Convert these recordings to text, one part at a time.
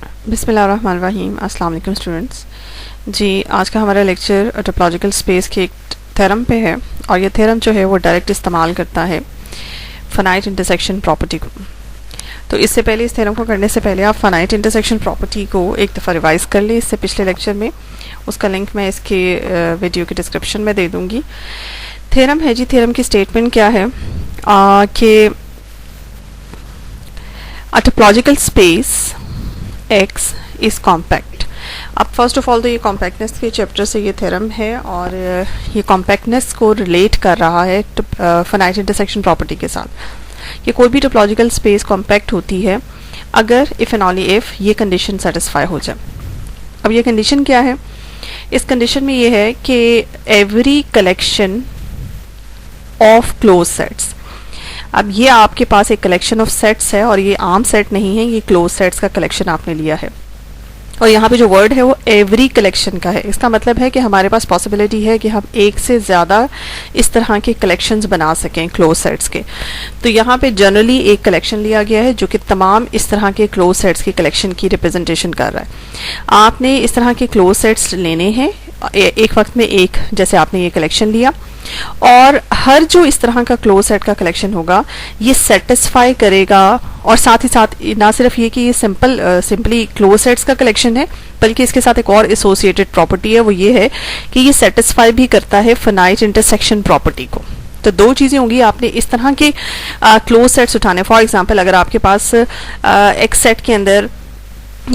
बिस्मिल्लाहिर्रहमानिर्रहीम। अस्सलाम वालेकुम स्टूडेंट्स। जी, आज का हमारा लेक्चर टोपोलॉजिकल स्पेस के एक थ्योरम पे है और ये थ्योरम जो है वो डायरेक्ट इस्तेमाल करता है फाइनाइट इंटरसेक्शन प्रॉपर्टी को। तो इससे पहले, इस थ्योरम को करने से पहले आप फाइनाइट इंटरसेक्शन प्रॉपर्टी को एक दफ़ा रिवाइज़ कर लें इससे पिछले लेक्चर में। उसका लिंक मैं इसके वीडियो के डिस्क्रिप्शन में दे दूँगी। थ्योरम है जी, थ्योरम की स्टेटमेंट क्या है कि अ topological space X is compact. अब फर्स्ट ऑफ ऑल तो ये कॉम्पैक्टनेस के चैप्टर से ये थ्योरम है और ये कॉम्पैक्टनेस को रिलेट कर रहा है फाइनाइट इंटरसेक्शन प्रॉपर्टी के साथ कि कोई भी टोपोलॉजिकल स्पेस कॉम्पैक्ट होती है अगर इफ़ एंड ओनली इफ़ ये कंडीशन सेटिस्फाई हो जाए। अब ये कंडीशन क्या है? इस कंडीशन में ये है कि every collection of close sets, अब ये आपके पास एक कलेक्शन ऑफ सेट्स है और ये आम सेट नहीं है, ये क्लोज सेट्स का कलेक्शन आपने लिया है और यहाँ पे जो वर्ड है वो एवरी कलेक्शन का है। इसका मतलब है कि हमारे पास पॉसिबिलिटी है कि हम एक से ज़्यादा इस तरह के कलेक्शंस बना सकें क्लोज सेट्स के। तो यहाँ पे जनरली एक कलेक्शन लिया गया है जो कि तमाम इस तरह के क्लोज सेट्स की कलेक्शन की रिप्रेजेंटेशन कर रहा है। आपने इस तरह के क्लोज सेट्स लेने हैं एक वक्त में, एक जैसे आपने ये कलेक्शन लिया और हर जो इस तरह का क्लोज सेट का कलेक्शन होगा ये सेटिस्फाई करेगा। और साथ ही साथ ना सिर्फ ये कि ये सिंपली क्लोज सेट्स का कलेक्शन है, बल्कि इसके साथ एक और एसोसिएटेड प्रॉपर्टी है, वो ये है कि ये सेटिस्फाई भी करता है फाइनाइट इंटरसेक्शन प्रॉपर्टी को। तो दो चीज़ें होंगी, आपने इस तरह के क्लोज सेट्स उठाने। फॉर एग्जांपल, अगर आपके पास एक सेट के अंदर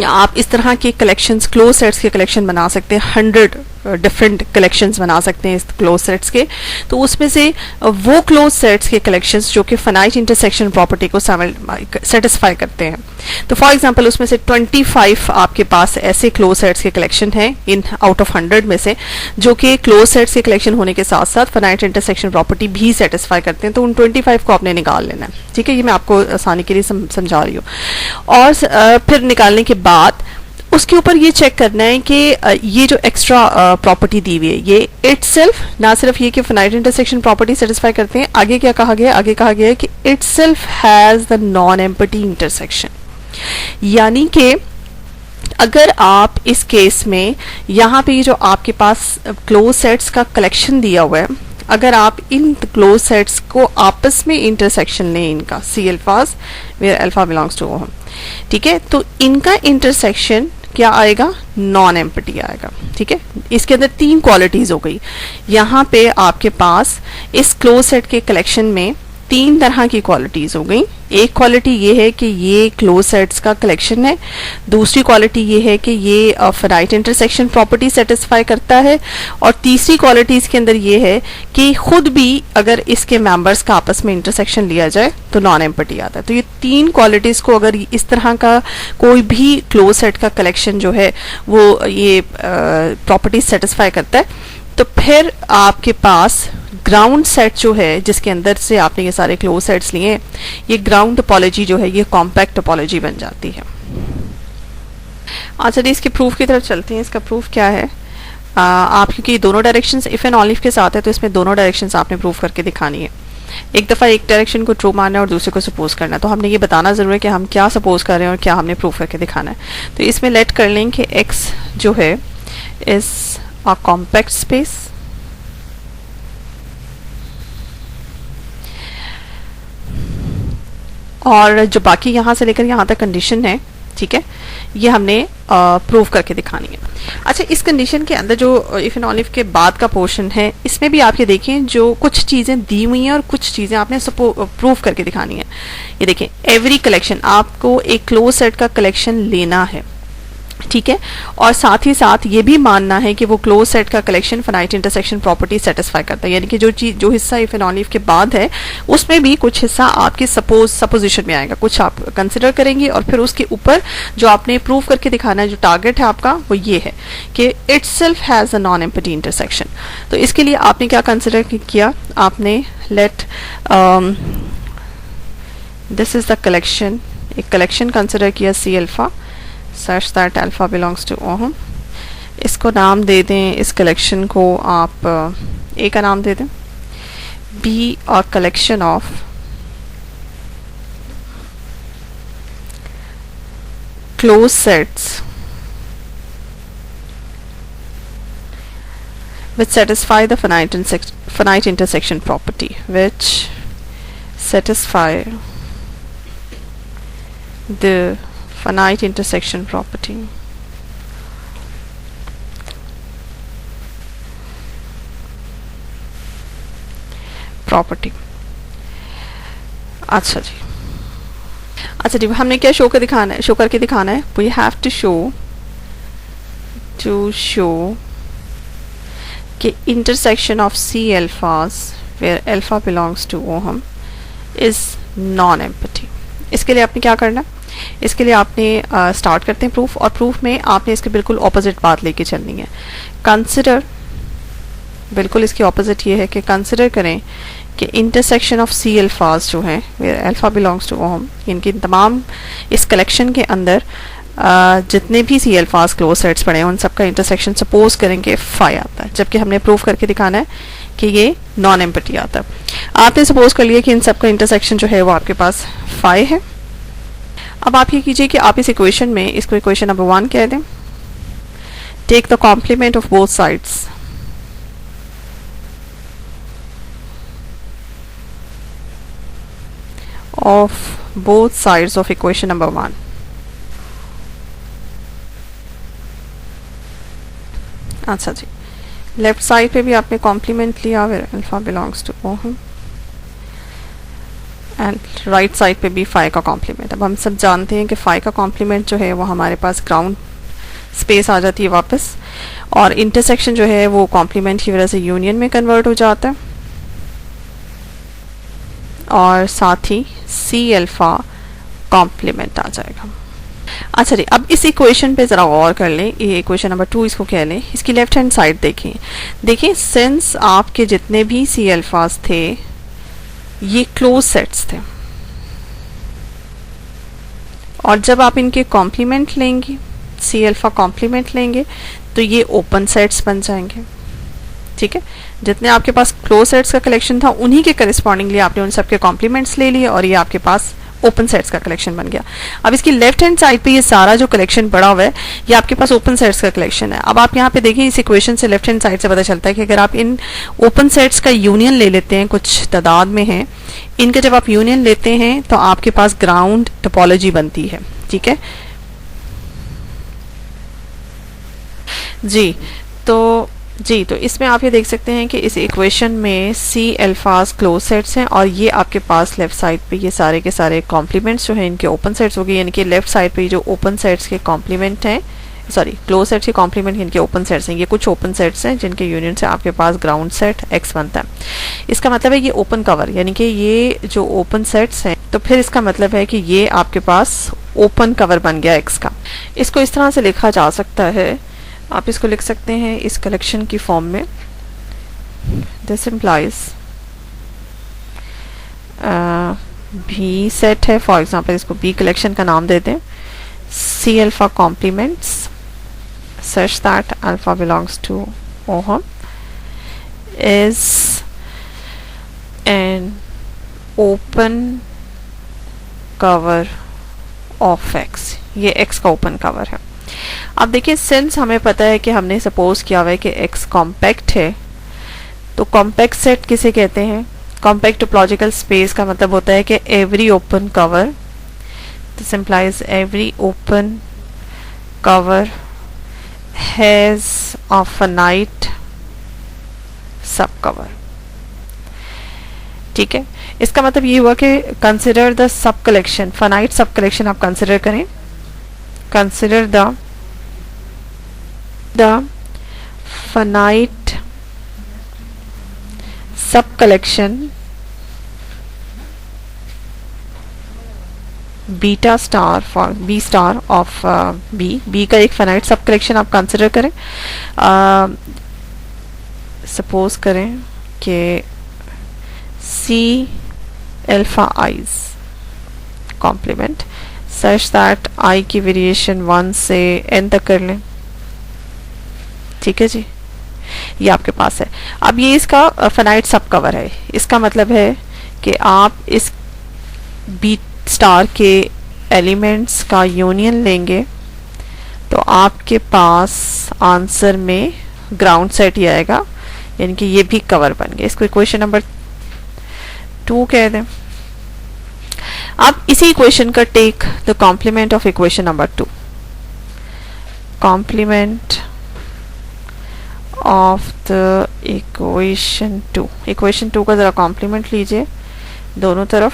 आप इस तरह के कलेक्शंस, क्लोज सेट्स के कलेक्शन बना सकते हैं, 100 डिफरेंट कलेक्शंस बना सकते हैं इस क्लोज सेट्स के। तो उसमें से वो क्लोज सेट्स के कलेक्शंस जो कि फाइनाइट इंटरसेक्शन प्रॉपर्टी को सेटिस्फाई करते हैं। तो फॉर एग्जांपल उसमें से 25 आपके पास ऐसे क्लोज सेट्स के कलेक्शन हैं इन आउट ऑफ 100 में से, जो कि क्लोज सेट्स के कलेक्शन होने के साथ साथ फाइनाइट इंटरसेक्शन प्रॉपर्टी भी सेटिस्फाई करते हैं। तो उन 25 को आपने निकाल लेना है, ठीक है। ये मैं आपको आसानी के लिए समझा रही हूँ। और फिर निकालने के बाद उसके ऊपर ये चेक करना है कि ये जो एक्स्ट्रा प्रॉपर्टी दी हुई है ये इटसेल्फ, ना सिर्फ ये कि फाइनाइट इंटरसेक्शन प्रॉपर्टी सेटिस्फाई करते हैं, आगे क्या कहा गया? आगे कहा गया है कि itself has the non empty intersection. यानी कि अगर आप इस केस में यहाँ पे जो आपके पास क्लोज सेट्स का कलेक्शन दिया हुआ है, अगर आप इन क्लोज सेट्स को आपस में इंटरसेक्शन लें, इनका C alphas where alpha belongs to ohm, ठीक है, तो इनका इंटरसेक्शन क्या आएगा? नॉन एम्प्टी आएगा, ठीक है। इसके अंदर 3 क्वालिटीज हो गई। यहाँ पे आपके पास इस क्लोज सेट के कलेक्शन में 3 तरह की क्वालिटीज हो गई। एक क्वालिटी ये है कि ये क्लोज सेट्स का कलेक्शन है, दूसरी क्वालिटी ये है कि ये फाइनाइट इंटरसेक्शन प्रॉपर्टी सेटिस्फाई करता है, और तीसरी क्वालिटी इसके अंदर ये है कि खुद भी अगर इसके मेंबर्स का आपस में इंटरसेक्शन लिया जाए तो नॉन एम्प्टी आता है। तो ये 3 क्वालिटीज को अगर इस तरह का कोई भी क्लोज सेट का कलेक्शन जो है वो ये प्रॉपर्टी सेटिस्फाई करता है, तो फिर आपके पास ग्राउंड सेट जो है जिसके अंदर से आपने ये सारे क्लोज सेट्स लिए, ये ग्राउंड टोपोलॉजी जो है ये कॉम्पैक्ट टोपोलॉजी बन जाती है। चलिए इसके प्रूफ की तरफ चलते हैं। इसका प्रूफ क्या है? आप क्योंकि दोनों directions if and only if के साथ है तो इसमें दोनों डायरेक्शंस आपने प्रूफ करके दिखानी है। एक दफ़ा एक डायरेक्शन को ट्रू मानना है और दूसरे को सपोज करना है। तो हमने ये बताना ज़रूर है कि हम क्या सपोज कर रहे हैं और क्या हमने प्रूफ करके दिखाना है। तो इसमें लेट कर लें कि एक्स जो है इज़ अ कॉम्पैक्ट स्पेस और जो बाकी यहाँ से लेकर यहाँ तक कंडीशन है, ठीक है, ये हमने प्रूव करके दिखानी है। अच्छा, इस कंडीशन के अंदर जो इफ एंड ओनली इफ के बाद का पोर्शन है, इसमें भी आप ये देखें जो कुछ चीज़ें दी हुई हैं और कुछ चीज़ें आपने प्रूव करके दिखानी है। ये देखें, एवरी कलेक्शन, आपको एक क्लोज सेट का कलेक्शन लेना है, ठीक है, और साथ ही साथ ये भी मानना है कि वो क्लोज सेट का collection finite intersection property satisfy करता है। यानी कि जो हिस्सा इफ एंड ओनली इफ के बाद है उसमें भी कुछ हिस्सा आपके सपोजिशन में आएगा, कुछ आप कंसिडर करेंगे और फिर उसके ऊपर जो आपने प्रूव करके दिखाना है, जो टारगेट है आपका वो ये है कि itself has a non empty intersection. तो इसके लिए आपने क्या कंसिडर किया? आपने let this is the collection, एक कलेक्शन कंसिडर किया C alpha such that alpha belongs to ohm. इसको नाम दे दें, इस कलेक्शन को आप ए का नाम दे दें, बी और collection of closed sets which satisfy the finite intersection property, which satisfy the finite intersection property. अच्छा जी, हमने क्या शो करके दिखाना है, वी हैव टू शो कि intersection of C alphas where alpha belongs to ohm is non-empty. इसके लिए आपने क्या करना है, इसके लिए आपने स्टार्ट करते हैं प्रूफ, और प्रूफ में आपने इसके बिल्कुल ऑपोजिट बात लेके चलनी है. कंसिडर, बिल्कुल इसकी ऑपोजिट ये है कि कंसिडर करें कि इंटरसेक्शन ऑफ सी अल्फाज जो हैं where alpha belongs to ohm, इनकी तमाम इस कलेक्शन के अंदर जितने भी सी अल्फाज क्लोज सेट्स पड़े हैं उन सबका इंटरसेक्शन सपोज करेंगे फाई आता है, जबकि हमने प्रूव करके दिखाना है कि ये नॉन एम्प्टी आता है. आपने सपोज कर लिया कि इन सबका इंटरसेक्शन जो है वो आपके पास फाई है. अब आप ये कीजिए कि आप इस इक्वेशन में इसको इक्वेशन नंबर 1 कह दें. Take the complement of both sides of equation number 1. अच्छा जी, लेफ्ट साइड पे भी आपने कॉम्प्लीमेंट लिया where alpha belongs to ohm, and right side पे भी फाई का कॉम्प्लीमेंट. अब हम सब जानते हैं कि फाई का कॉम्प्लीमेंट जो है वो हमारे पास ग्राउंड स्पेस आ जाती है वापस, और इंटरसेक्शन जो है वो कॉम्प्लीमेंट की वजह से यूनियन में कन्वर्ट हो जाता है, और साथ ही सी अल्फा कॉम्प्लीमेंट आ जाएगा. अच्छा जी, अब इस इक्वेशन पे ज़रा गौर कर लें. ये इक्वेशन नंबर 2 इसको कह लें. इसकी लेफ्ट हैंड साइड देखिए सिंस आपके जितने भी सी अल्फाज थे ये क्लोज सेट्स थे, और जब आप इनके कॉम्प्लीमेंट लेंगे, सी अल्फा कॉम्प्लीमेंट लेंगे, तो ये ओपन सेट्स बन जाएंगे. ठीक है, जितने आपके पास क्लोज सेट्स का कलेक्शन था उन्हीं के करस्पॉन्डिंगली आपने उन सबके कॉम्प्लीमेंट्स ले लिए, और ये आपके पास ओपन सेट्स का कलेक्शन बन गया. अब इसकी लेफ्ट हैंड साइड पे ये सारा जो कलेक्शन पड़ा हुआ है ये आपके पास ओपन सेट्स का कलेक्शन है. अब आप यहाँ पे देखिए इस इक्वेशन से लेफ्ट हैंड साइड से पता चलता है कि अगर आप इन ओपन सेट्स का यूनियन ले लेते हैं, कुछ तादाद में है, इनके जब आप यूनियन लेते हैं तो आपके पास ग्राउंड टोपोलॉजी बनती है. ठीक है जी, तो इसमें आप ये देख सकते हैं कि इस इक्वेशन में सी अल्फाज क्लोज सेट्स हैं, और ये आपके पास लेफ्ट साइड पे ये सारे के सारे कॉम्प्लीमेंट्स जो हैं इनके ओपन सेट्स हो गए. यानी कि लेफ्ट साइड पे जो ओपन सेट्स के कॉम्प्लीमेंट हैं, सॉरी क्लोज सेट्स के कॉम्प्लीमेंट इनके ओपन सेट्स हैं, ये कुछ ओपन सेट्स हैं जिनके यूनियन से आपके पास ग्राउंड सेट एक्स बनता है. इसका मतलब है ये ओपन कवर, यानी कि ये जो ओपन सेट्स हैं, तो फिर इसका मतलब है कि ये आपके पास ओपन कवर बन गया एक्स का. इसको इस तरह से लिखा जा सकता है, आप इसको लिख सकते हैं इस कलेक्शन की फॉर्म में. दिस इम्प्लाइज बी सेट है, फॉर एग्जांपल इसको बी कलेक्शन का नाम दे दें. C alpha complements such that alpha belongs to ohm is an open cover of x. ये x का ओपन कवर है. अब देखिए सिंस हमें पता है कि हमने सपोज किया हुआ है कि x कॉम्पैक्ट है, तो कॉम्पैक्ट सेट किसे कहते हैं? कॉम्पैक्ट टोपोलॉजिकल स्पेस का मतलब होता है कि every open cover, this implies every open cover has a finite subcover. ठीक है, इसका मतलब ये हुआ कि consider the sub collection, finite sub collection आप कंसिडर करें. Consider the finite sub collection beta star for B star of B का एक फाइनाइट सब कलेक्शन आप कंसिडर करें. सपोज करें कि C alpha i's complement such that i की variation 1 से n तक कर लें. ठीक है जी, ये आपके पास है. अब ये इसका फाइनाइट सब कवर है. इसका मतलब है कि आप इस बी स्टार के एलिमेंट्स का यूनियन लेंगे तो आपके पास आंसर में ग्राउंड सेट ही आएगा, यानी कि ये भी कवर बन गया। इसको इक्वेशन नंबर 2 कह दें। अब इसी इक्वेशन का take the complement of equation number 2, complement of the equation 2। Equation 2 का ज़रा कॉम्प्लीमेंट लीजिए दोनों तरफ,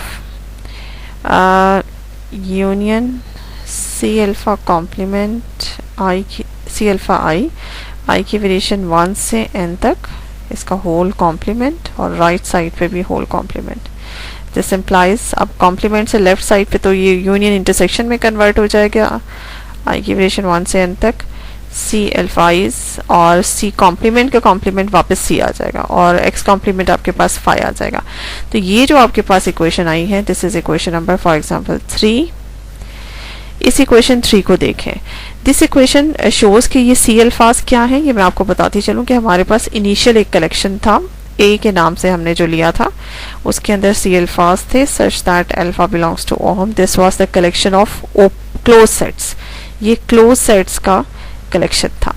union C alpha complement i की सी अल्फा आई की वेरिएशन 1 से n तक, इसका होल कॉम्प्लीमेंट और राइट साइड पे भी होल कॉम्प्लीमेंट। दिस इम्प्लाइज, अब कॉम्प्लीमेंट से लेफ्ट साइड पे तो ये यूनियन इंटरसेक्शन में कन्वर्ट हो जाएगा, आई की वेरिएशन 1 से n तक सी अल्फा आइज, और सी कॉम्प्लीमेंट का कॉम्प्लीमेंट वापस सी आ जाएगा और एक्स कॉम्प्लीमेंट आपके पास 5 आ जाएगा। तो ये जो आपके पास इक्वेशन आई है, this is equation number for example 3। इस इक्वेशन 3 को देखें। दिस इक्वेशन शोज कि ये सी अल्फाज क्या है, ये मैं आपको बताती चलूँ कि हमारे पास इनिशियल एक कलेक्शन था ए के नाम से हमने जो लिया था, उसके अंदर सी अल्फाज थे such that alpha belongs to ohm. This was the collection of close sets, ये क्लोज सेट्स का कलेक्शन था,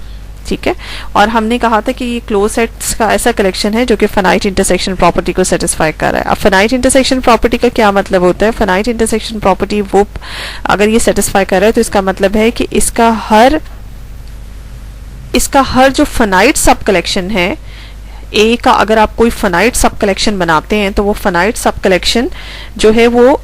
ठीक है। और हमने कहा था कि ये क्लोज सेट्स का ऐसा कलेक्शन है जो कि फाइनाइट इंटरसेक्शन प्रॉपर्टी को सेटिस्फाई कर रहा है। अब फाइनाइट इंटरसेक्शन प्रॉपर्टी का क्या मतलब होता है? फाइनाइट इंटरसेक्शन प्रॉपर्टी वो अगर ये सेटिस्फाई कर रहा है तो इसका मतलब है कि इसका हर जो फाइनाइट सब कलेक्शन है ए का, अगर आप कोई फाइनाइट सब कलेक्शन बनाते हैं तो वो फाइनाइट सब कलेक्शन जो है वो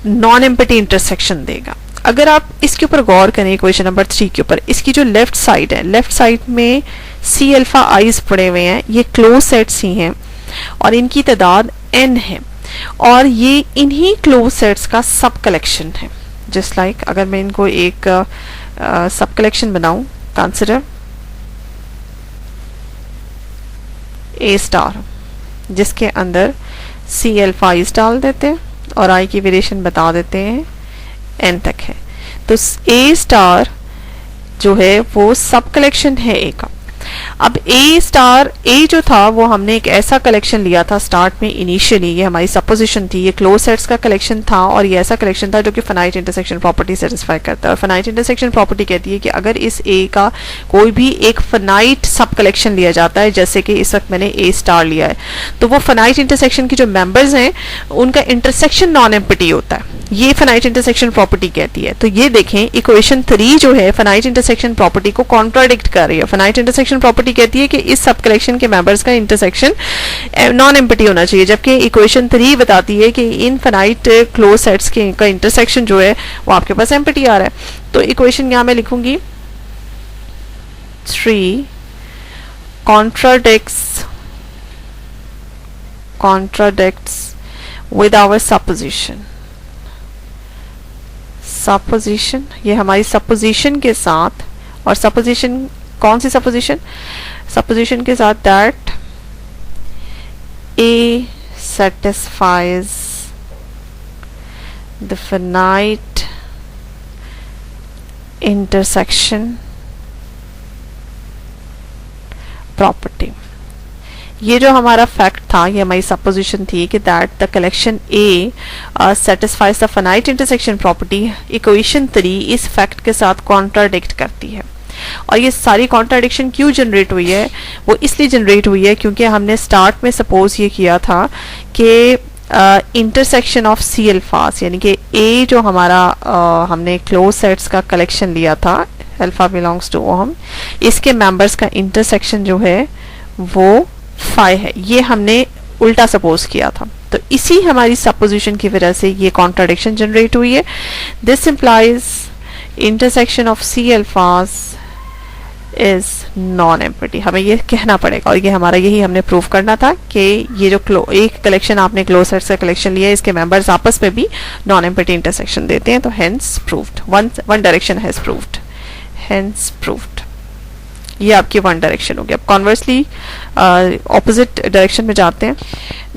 नॉन एम्प्टी इंटरसेक्शन देगा। अगर आप इसके ऊपर गौर करें इक्वेशन नंबर 3 के ऊपर, इसकी जो लेफ्ट साइड है, लेफ्ट साइड में सी अल्फा आइज पड़े हुए हैं, ये क्लोज सेट्स ही हैं और इनकी तादाद n है और ये इन्हीं क्लोज सेट्स का सब कलेक्शन है। जस्ट लाइक अगर मैं इनको एक सब कलेक्शन बनाऊं, कंसिडर ए स्टार, जिसके अंदर सी अल्फा आइज डाल देते हैं और आई की वेरिएशन बता देते हैं n तक है। तो ए स्टार जो है वो सब कलेक्शन है ए का। अब ए स्टार ए जो था वो हमने एक ऐसा कलेक्शन लिया था स्टार्ट में, इनिशियली ये हमारी सपोजिशन थी, ये क्लोज सेट्स का कलेक्शन था और ये ऐसा कलेक्शन था जो कि फाइनाइट इंटरसेक्शन प्रॉपर्टी सेटिस्फाई करता है। और फाइनाइट इंटरसेक्शन प्रॉपर्टी कहती है कि अगर इस ए का कोई भी एक फाइनाइट सब कलेक्शन लिया जाता है, जैसे कि इस वक्त मैंने ए स्टार लिया है, तो वो फाइनाइट इंटरसेक्शन की जो मेंबर्स हैं उनका इंटरसेक्शन नॉन एम्प्टी होता है, ये फाइनाइट इंटरसेक्शन प्रॉपर्टी कहती है। तो ये देखें इक्वेशन 3 जो है फाइनाइट इंटरसेक्शन प्रॉपर्टी को कॉन्ट्राडिक्ट कर रही है। फाइनाइट इंटरसेक्शन प्रॉपर्टी कहती है कि इस सब कलेक्शन के मेंबर्स का इंटरसेक्शन नॉन एम्प्टी होना चाहिए, जबकि इक्वेशन 3 बताती है कि इन फाइनाइट क्लोज सेट्स के का इंटरसेक्शन जो है वो आपके पास एम्प्टी आ रहा है। तो इक्वेशन यहाँ मैं लिखूंगी 3 contradicts with our supposition। Supposition, ये हमारी सपोजिशन के साथ, और सपोजिशन कौन सी सपोजिशन? सपोजिशन के साथ that A satisfies the finite intersection property. ये जो हमारा फैक्ट था, ये हमारी सपोजिशन थी कि that the collection A satisfies the finite intersection property. Equation 3 इस फैक्ट के साथ कॉन्ट्राडिक्ट करती है। और ये सारी कॉन्ट्राडिक्शन क्यों जनरेट हुई है? वो इसलिए जनरेट हुई है क्योंकि हमने स्टार्ट में सपोज ये किया था कि इंटरसेक्शन ऑफ सी अल्फाज, यानी कि ए जो हमारा हमने क्लोज सेट्स का कलेक्शन लिया था, अल्फा बिलोंग्स टू ओहम, इसके मेंबर्स का इंटरसेक्शन जो है वो 5 है। ये हमने उल्टा सपोज किया था, तो इसी हमारी सपोजिशन की वजह से ये कॉन्ट्राडिक्शन जनरेट हुई है। दिस इंप्लाइज इंटरसेक्शन ऑफ सी अल्फाज इज नॉन एम्प्टी, हमें ये कहना पड़ेगा और ये हमारा यही हमने प्रूव करना था कि ये जो एक कलेक्शन आपने क्लोज सेट्स का कलेक्शन लिया है, इसके मेंबर्स आपस में भी नॉन एम्प्टी इंटरसेक्शन देते हैं। तो hence proved, one direction has proved, hence proved. ये आपकी वन डायरेक्शन हो गई। अब कॉन्वर्सली ऑपोजिट डायरेक्शन में जाते हैं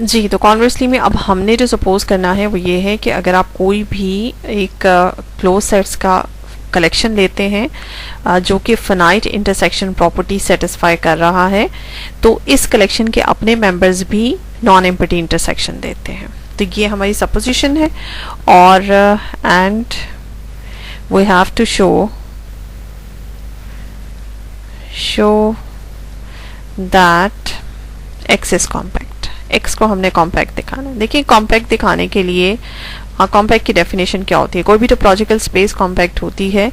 जी। तो कॉन्वर्सली में अब हमने जो सपोज करना है वो ये है कि अगर आप कोई भी एक क्लोज सेट्स का कलेक्शन लेते हैं जो कि फाइनाइट इंटरसेक्शन प्रॉपर्टी सेटिस्फाई कर रहा है, तो इस कलेक्शन के अपने मेंबर्स भी नॉन एम्प्टी इंटरसेक्शन देते हैं। तो ये हमारी सपोजिशन है। और and we have to show that x is compact. x को हमने कॉम्पैक्ट दिखाना है। देखिए कॉम्पैक्ट दिखाने के लिए कॉम्पैक्ट की डेफिनेशन क्या होती है? कोई भी टोपोलॉजिकल स्पेस कॉम्पैक्ट होती है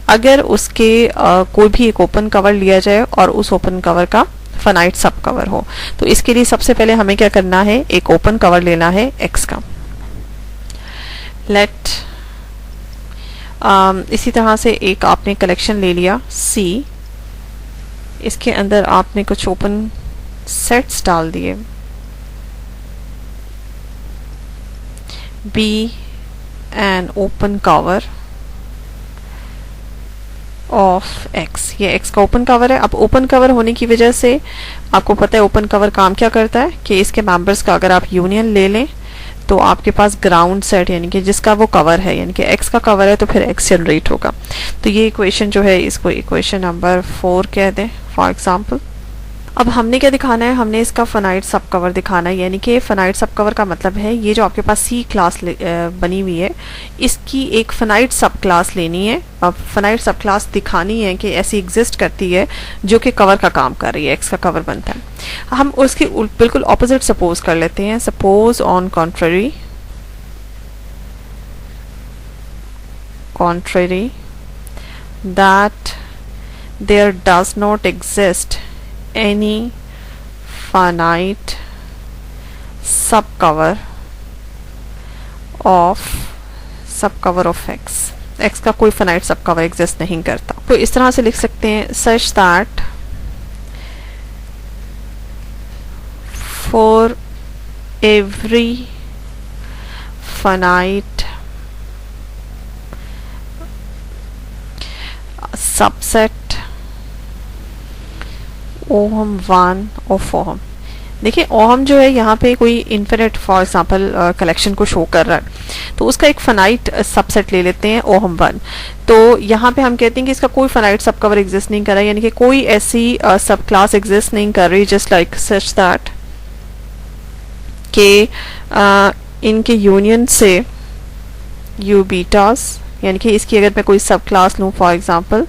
अगर उसके कोई भी एक ओपन कवर लिया जाए और उस ओपन कवर का फाइनाइट सब कवर हो। तो इसके लिए सबसे पहले हमें क्या करना है? एक ओपन कवर लेना है x का। लेट इसी तरह से एक आपने कलेक्शन ले लिया C, इसके अंदर आपने कुछ ओपन सेट्स डाल दिए B and open cover of x। ये x का ओपन कवर है। अब ओपन कवर होने की वजह से आपको पता है ओपन कवर काम क्या करता है कि इसके मेंबर्स का अगर आप यूनियन ले लें तो आपके पास ग्राउंड सेट यानी कि जिसका वो कवर है यानी कि x का कवर है तो फिर x जनरेट होगा। तो ये इक्वेशन जो है इसको इक्वेशन नंबर 4 कह दें फॉर एग्जांपल। अब हमने क्या दिखाना है? हमने इसका फाइनाइट सब कवर दिखाना है। यानी कि फाइनाइट सब कवर का मतलब है ये जो आपके पास C क्लास बनी हुई है इसकी एक फाइनाइट सब क्लास लेनी है। अब फाइनाइट सब क्लास दिखानी है कि ऐसी एग्जिस्ट करती है जो कि कवर का काम कर रही है, x का कवर बनता है। हम उसकी बिल्कुल ऑपोजिट सपोज कर लेते हैं। Suppose on contrary that there does not exist any finite subcover of x का कोई finite subcover exist नहीं करता। तो इस तरह से लिख सकते हैं such that for every finite subset ohm 1 of ohm. देखिए ओहम जो है यहाँ पे कोई इन्फिनिट फॉर एग्जांपल कलेक्शन को शो कर रहा है तो उसका एक फाइनाइट सबसेट ले लेते हैं ओहम 1। तो यहाँ पे हम कहते हैं कि इसका कोई फाइनाइट सब कवर एग्जिस्ट नहीं कर रहा है यानी कि कोई ऐसी सब क्लास एग्जिस्ट नहीं कर रही जस्ट लाइक सच दैट के इनके यूनियन से यू बीटास यानी कि इसकी अगर मैं कोई सब क्लास लूँ फॉर एग्जांपल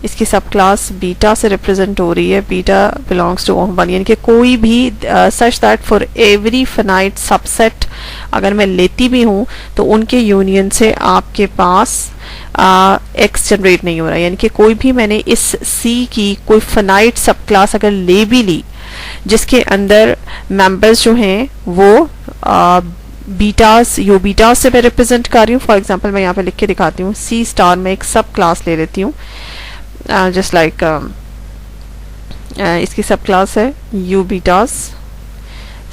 इसकी सब क्लास बीटा से रिप्रेजेंट हो रही है, बीटा बिलोंग्स टू ओहम 1 यानी कि कोई भी such that for every finite subset अगर मैं लेती भी हूँ तो उनके यूनियन से आपके पास x जनरेट नहीं हो रहा है। यानी कि कोई भी मैंने इस C की कोई फाइनाइट सब क्लास अगर ले भी ली जिसके अंदर मेंबर्स जो हैं वो बीटास यू बीटास से मैं रिप्रेजेंट कर रही हूँ। फॉर एग्जांपल मैं यहाँ पे लिख के दिखाती हूँ C स्टार में एक सब क्लास ले लेती हूँ जस्ट लाइक इसकी सब क्लास है you betas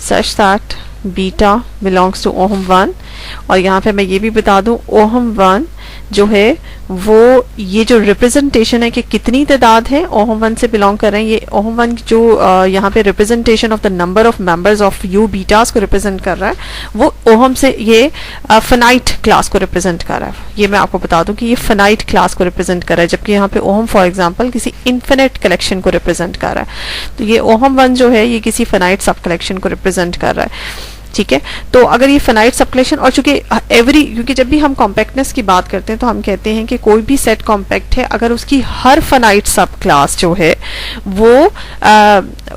such that beta belongs to ohm 1 और यहाँ पे मैं ये भी बता दूँ ओहम 1 जो है वो ये जो रिप्रेजेंटेशन है कि कितनी तादाद है ओहम 1 से बिलोंग कर रहे हैं। ये ओहम 1 जो यहाँ पे representation of the number of members of U betas को रिप्रेजेंट कर रहा है वो ओहम से ये फाइनाइट क्लास को रिप्रेजेंट कर रहा है। ये मैं आपको बता दूं कि ये फाइनाइट क्लास को रिप्रेजेंट कर रहा है जबकि यहाँ पे ओहम फॉर एग्जांपल किसी इन्फिनिट कलेक्शन को रिप्रेजेंट कर रहा है। तो ये ओहम 1 जो है ये किसी फाइनाइट सब कलेक्शन को रिप्रेजेंट कर रहा है। ठीक है, तो अगर ये फाइनाइट सब कलेक्शन और चूंकि क्योंकि जब भी हम कॉम्पैक्टनेस की बात करते हैं तो हम कहते हैं कि कोई भी सेट कॉम्पैक्ट है अगर उसकी हर फाइनाइट सब क्लास जो है वो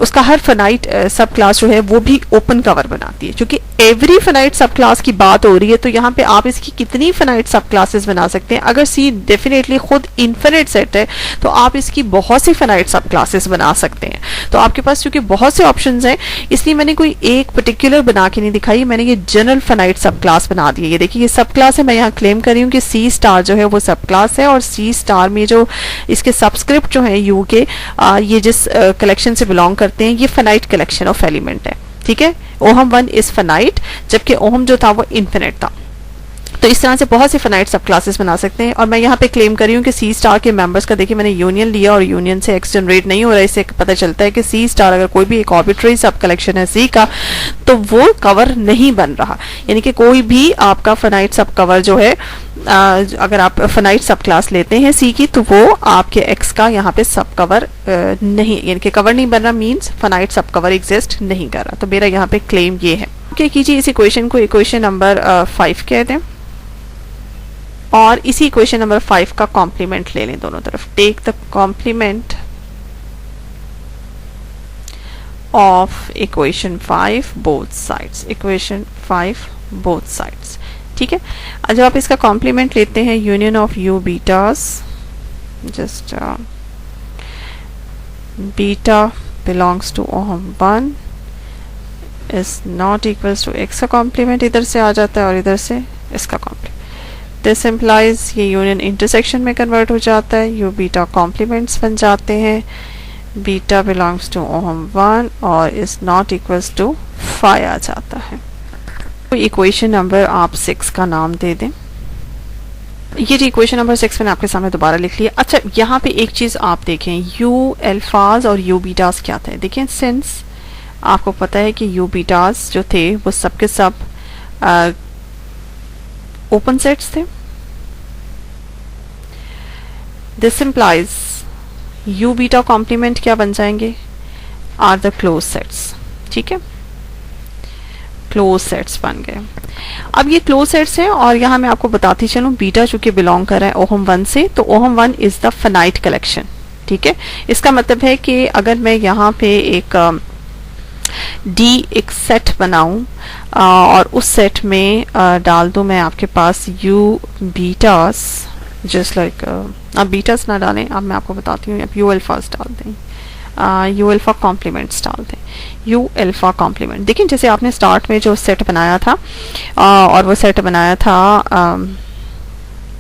उसका हर फाइनाइट सब क्लास जो है वो भी ओपन कवर बनाती है। क्योंकि एवरी फाइनाइट सब क्लास की बात हो रही है तो यहाँ पे आप इसकी कितनी फाइनाइट सब क्लासेस बना सकते हैं। अगर सी डेफिनेटली खुद इन्फिनिट सेट है तो आप इसकी बहुत सी फाइनाइट सब क्लासेस बना सकते हैं। तो आपके पास चूंकि बहुत से ऑप्शंस हैं इसलिए मैंने कोई एक पर्टिकुलर बना के नहीं दिखाई, मैंने ये जनरल फाइनाइट सब क्लास बना दी है। ये देखिए ये सब क्लास है, मैं यहाँ क्लेम कर रही हूँ कि सी स्टार जो है वो सब क्लास है और सी स्टार में जो इसके सबस्क्रिप्ट जो है यू के ये जिस कलेक्शन से बिलोंग करते हैं ये फाइनाइट कलेक्शन ऑफ एलिमेंट है। ठीक है, ओहम 1 इज फाइनाइट जबकि ओहम जो था वो इन्फिनिट था। तो इस तरह से बहुत सी फाइनाइट सब क्लासेस बना सकते हैं और मैं यहाँ पे क्लेम कर रही हूँ कि सी स्टार के मेंबर्स का देखिए मैंने यूनियन लिया और यूनियन से एक्स जनरेट नहीं हो रहा है। इससे पता चलता है कि सी स्टार अगर कोई भी एक आर्बिट्रेरी सब कलेक्शन है सी का तो वो कवर नहीं बन रहा। यानी कि कोई भी आपका फाइनाइट सब कवर जो है अगर आप फाइनाइट सब क्लास लेते हैं सी की तो वो आपके एक्स का यहाँ पे सब कवर नहीं यानी कि कवर नहीं बन रहा मीन्स फाइनाइट सब कवर एग्जिस्ट नहीं कर रहा। तो मेरा यहाँ पे क्लेम ये है। क्या कीजिए इस इक्वेशन को इक्वेशन नंबर 5 कहते हैं और इसी इक्वेशन नंबर 5 का कॉम्प्लीमेंट ले लें दोनों तरफ. Take the complement of equation 5 both sides. Equation 5 both sides. ठीक है. जब आप इसका कॉम्प्लीमेंट लेते हैं, union of U betas, just beta belongs to ohm 1 is not equals to x का कॉम्प्लीमेंट इधर से आ जाता है और इधर से इसका कॉम्प्लीमेंट. दिस इम्प्लाइज ये यूनियन इंटरसेक्शन में कन्वर्ट हो जाता है, यू बीटा कॉम्प्लीमेंट्स बन जाते हैं. बीटा बिलोंग्स टू ओहम 1 और इज नॉट इक्वल्स टू 5 आ जाता है. तो इक्वेशन नंबर आप 6 का नाम दे दें. ये जो इक्वेशन नंबर 6 मैंने आपके सामने दोबारा लिख लिया. अच्छा, यहाँ पे एक चीज आप देखें, यू अल्फाज और यू बीटास क्या थे. देखिए, सिंस आपको पता है कि यू बीटास जो थे वो सब के सब ओपन सेट्स थे. This implies U beta complement क्या बन जाएंगे, आर द क्लोज सेट्स. ठीक है, क्लोज सेट्स बन गए. अब ये क्लोज सेट्स हैं और यहाँ मैं आपको बताती चलूँ, बीटा चूंकि बिलोंग कर रहा है ओहम 1 से, तो ohm 1 is the finite collection. ठीक है, इसका मतलब है कि अगर मैं यहाँ पे एक डी एक सेट बनाऊं और उस सेट में डाल दूं मैं आपके पास यू बीटास, जस्ट लाइक, आप बीटास ना डालें, अब मैं आपको बताती हूँ, आप यू अल्फास डाल दें, यू अल्फा कॉम्प्लीमेंट्स डाल दें. यू अल्फा कॉम्प्लीमेंट, देखिए जैसे आपने स्टार्ट में जो सेट बनाया था और वो सेट बनाया था,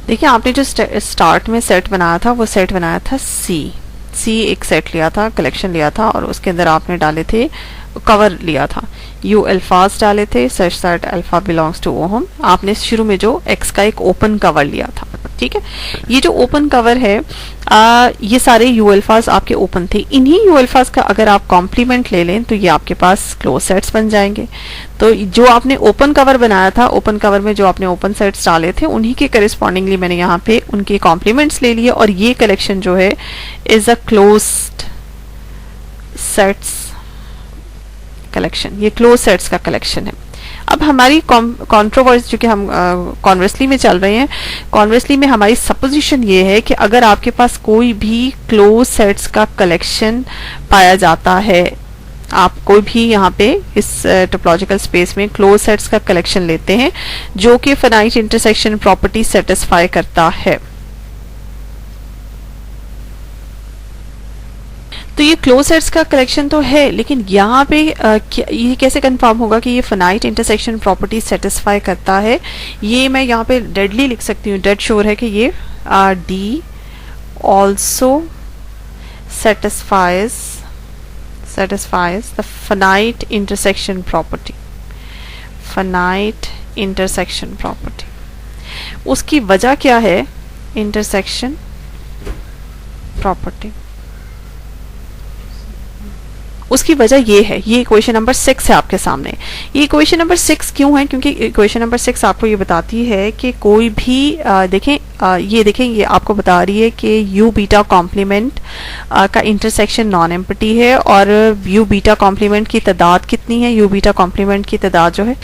देखिए आपने जो स्टार्ट में सेट बनाया था वो सेट बनाया था सी एक सेट लिया था, कलेक्शन लिया था और उसके अंदर आपने डाले थे, कवर लिया था, यू अल्फाज डाले थे such that alpha belongs to ohm. आपने शुरू में जो एक्स का एक ओपन कवर लिया था. ठीक है, ये जो ओपन कवर है, ये सारे यू अल्फाज आपके ओपन थे. इन्हीं यू अल्फाज का अगर आप कॉम्प्लीमेंट ले लें तो ये आपके पास क्लोज सेट्स बन जाएंगे. तो जो आपने ओपन कवर बनाया था, ओपन कवर में जो आपने ओपन सेट्स डाले थे, उन्हीं के करिस्पॉन्डिंगली मैंने यहाँ पे उनके कॉम्प्लीमेंट्स ले लिए और ये कलेक्शन जो है is a closed sets collection. ये क्लोज सेट्स का कलेक्शन है. अब हमारी कॉन्ट्रोवर्सी, चूंकि हम कॉन्वर्सली में चल रहे हैं, कॉन्वर्सली में हमारी सपोजिशन ये है कि अगर आपके पास कोई भी क्लोज सेट्स का कलेक्शन पाया जाता है, आप कोई भी यहाँ पे इस टोपोलॉजिकल स्पेस में क्लोज सेट्स का कलेक्शन लेते हैं जो कि फाइनाइट इंटरसेक्शन प्रॉपर्टी सेटिस्फाई करता है, तो ये क्लोज सेट्स का कलेक्शन तो है, लेकिन यहाँ पे ये कैसे कंफर्म होगा कि ये फाइनाइट इंटरसेक्शन प्रॉपर्टी सेटिस्फाई करता है. ये मैं यहाँ पे डेडली लिख सकती हूँ, डेड श्योर है कि ये D also satisfies the finite intersection property. Finite intersection property, उसकी वजह क्या है, इंटरसेक्शन प्रॉपर्टी, उसकी वजह ये है. ये इक्वेशन नंबर 6 है आपके सामने. ये इक्वेशन नंबर 6 क्यों है, क्योंकि इक्वेशन नंबर 6 आपको ये बताती है कि कोई भी ये देखें, ये आपको बता रही है कि यू बीटा कॉम्प्लीमेंट का इंटरसेक्शन नॉन एम्प्टी है और यू बीटा कॉम्प्लीमेंट की तादाद कितनी है, यू बीटा कॉम्प्लीमेंट की तादाद जो है.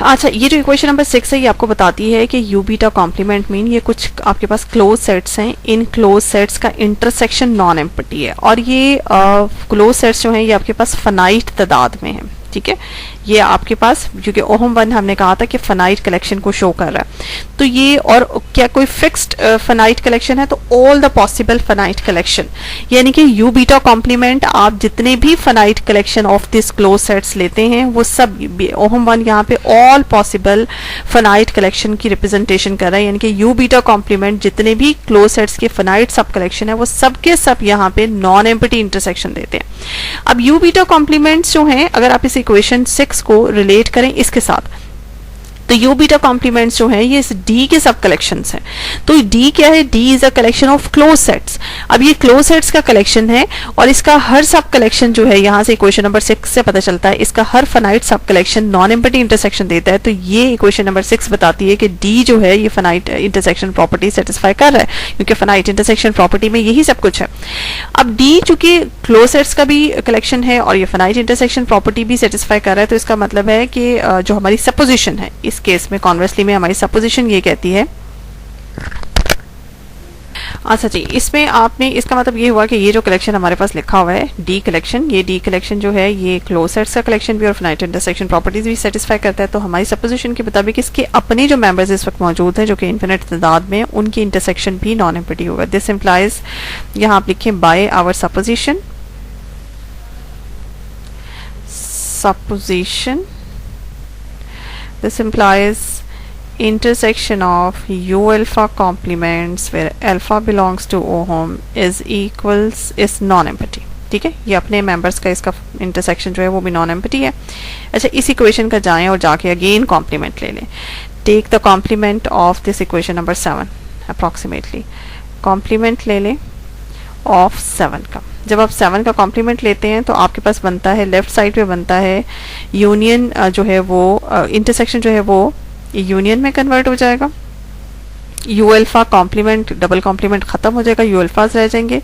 अच्छा, ये जो इक्वेशन नंबर 6 है ये आपको बताती है कि यू बीटा कॉम्प्लीमेंट मीन ये कुछ आपके पास क्लोज सेट्स हैं, इन क्लोज सेट्स का इंटरसेक्शन नॉन एम्प्टी है और ये क्लोज सेट्स जो हैं ये आपके पास फाइनाइट तादाद में है. ठीक है, ये आपके पास, क्योंकि ओहम 1 हमने कहा था कि फाइनाइट कलेक्शन को शो कर रहा है, तो ये, और क्या कोई फिक्स्ड फाइनाइट कलेक्शन है, तो all the possible finite collection, यानी कि यू बीटा कॉम्प्लीमेंट आप जितने भी finite collection of this close sets लेते हैं वो सब, ओहम 1 यहाँ पे ऑल पॉसिबल फाइनाइट कलेक्शन की रिप्रेजेंटेशन कर रहा है, यानी कि यू बीटा कॉम्प्लीमेंट जितने भी क्लोज सेट्स के फाइनाइट सब कलेक्शन है वो सब के सब यहाँ पे नॉन एम्प्टी इंटरसेक्शन देते हैं. अब यू बीटा कॉम्प्लीमेंट्स जो हैं, अगर आप इस इक्वेशन 6 को रिलेट करें इसके साथ, तो यू बीटा कॉम्प्लीमेंट्स जो है ये इस डी के सब कलेक्शंस हैं. तो डी क्या है, D is a collection of close sets. अब ये क्लोज सेट्स का कलेक्शन है और इसका हर सब कलेक्शन जो है, यहाँ से इक्वेशन नंबर 6 से पता चलता है, इसका हर finite sub collection non empty intersection देता है. तो ये इक्वेशन नंबर 6 बताती है कि डी जो है ये फाइनाइट इंटरसेक्शन प्रॉपर्टी सेटिस्फाई कर रहा है, क्योंकि फाइनाइट इंटरसेक्शन प्रॉपर्टी में यही सब कुछ है. अब डी चूंकि क्लोज सेट्स का भी कलेक्शन है और ये फाइनाइट इंटरसेक्शन प्रॉपर्टी भी सेटिस्फाई कर रहा है, तो इसका मतलब है कि जो हमारी सपोजिशन है, इस केस में कॉन्वर्सली में हमारी सपोजिशन ये कहती है अच्छा जी, इसमें आपने इसका मतलब ये हुआ कि ये जो कलेक्शन हमारे पास लिखा हुआ है डी कलेक्शन, ये डी कलेक्शन जो है ये क्लोज सेट्स का कलेक्शन भी और फाइनाइट इंटरसेक्शन प्रॉपर्टीज भी सेटिस्फाई करता है। तो हमारी सपोजिशन के मुताबिक इसके अपने जो मेंबर्स इस वक्त मौजूद हैं जो कि इन्फिनिट तादाद में, उनकी इंटरसेक्शन भी नॉन एम्प्टी होगा। दिस इम्प्लाइज, यहाँ आप लिखें by our supposition, this implies intersection of U alpha complements where alpha belongs to ohm is non-empty। ठीक है, ये अपने मेंबर्स का इसका इंटरसेक्शन जो है वो भी नॉन एम्प्टी है। अच्छा, इस इक्वेशन का जाएं और जाके अगेन कॉम्प्लीमेंट ले लें। Take the complement of this equation number 7, approximately complement ले लें ऑफ 7 का। जब आप 7 का कॉम्प्लीमेंट लेते हैं तो आपके पास बनता है, लेफ्ट साइड पे बनता है यूनियन जो है वो इंटरसेक्शन जो है वो यूनियन में कन्वर्ट हो जाएगा। U alpha complement, double complement खत्म हो जाएगा, यू अल्फाज रह जाएंगे।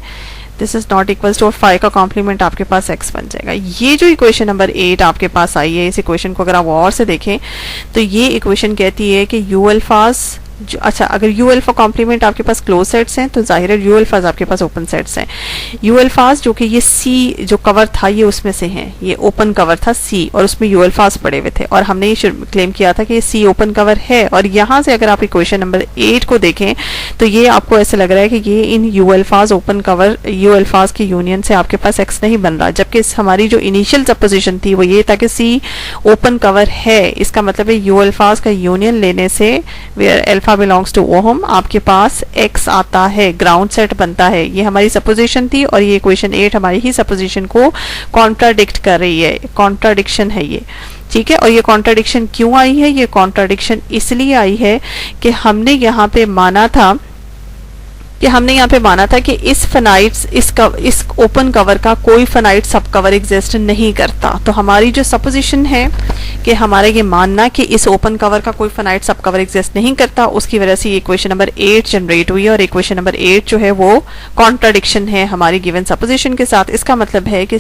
This is not equals to 5 का कॉम्प्लीमेंट आपके पास x बन जाएगा। ये जो इक्वेशन नंबर 8 आपके पास आई है, इस इक्वेशन को अगर आप और से देखें तो ये इक्वेशन कहती है कि यू अल्फाज अच्छा, अगर यू अल्फा कॉम्प्लीमेंट आपके पास क्लोज सेट्स हैं तो जाहिर है यू अल्फाज आपके पास ओपन सेट्स हैं। यू अल्फाज जो कि ये सी जो कवर था ये उसमें से हैं, ये ओपन कवर था सी और उसमें यू अल्फाज पड़े हुए थे और हमने ये क्लेम किया था कि ये सी ओपन कवर है। और यहाँ से अगर आप इक्वेशन नंबर 8 को देखें तो ये आपको ऐसे लग रहा है कि ये इन यू अल्फाज ओपन कवर यू अल्फाज की यूनियन से आपके पास एक्स नहीं बन रहा, जबकि हमारी जो इनिशियल सपोजिशन थी वो ये था कि सी ओपन कवर है। इसका मतलब है यू अल्फाज का यूनियन लेने से where alpha belongs to ohm आपके पास x आता है, ग्राउंड सेट बनता है। ये हमारी सपोजिशन थी और ये इक्वेशन 8 हमारी ही सपोजिशन को कॉन्ट्राडिक्ट कर रही है, कॉन्ट्राडिक्शन है ये। ठीक है, और ये कॉन्ट्राडिक्शन क्यों आई है? ये कॉन्ट्राडिक्शन इसलिए आई है कि हमने यहाँ पे माना था कि इस फाइनाइट्स इस ओपन कवर का कोई फाइनाइट सब कवर एग्जिस्ट नहीं करता। तो हमारी जो सपोजिशन है कि हमारा ये मानना कि इस ओपन कवर का कोई फाइनाइट सब कवर एग्जिस्ट नहीं करता, उसकी वजह से ये इक्वेशन नंबर 8 जनरेट हुई है और इक्वेशन नंबर 8 जो है वो कॉन्ट्राडिक्शन है हमारी गिवन सपोजिशन के साथ। इसका मतलब है कि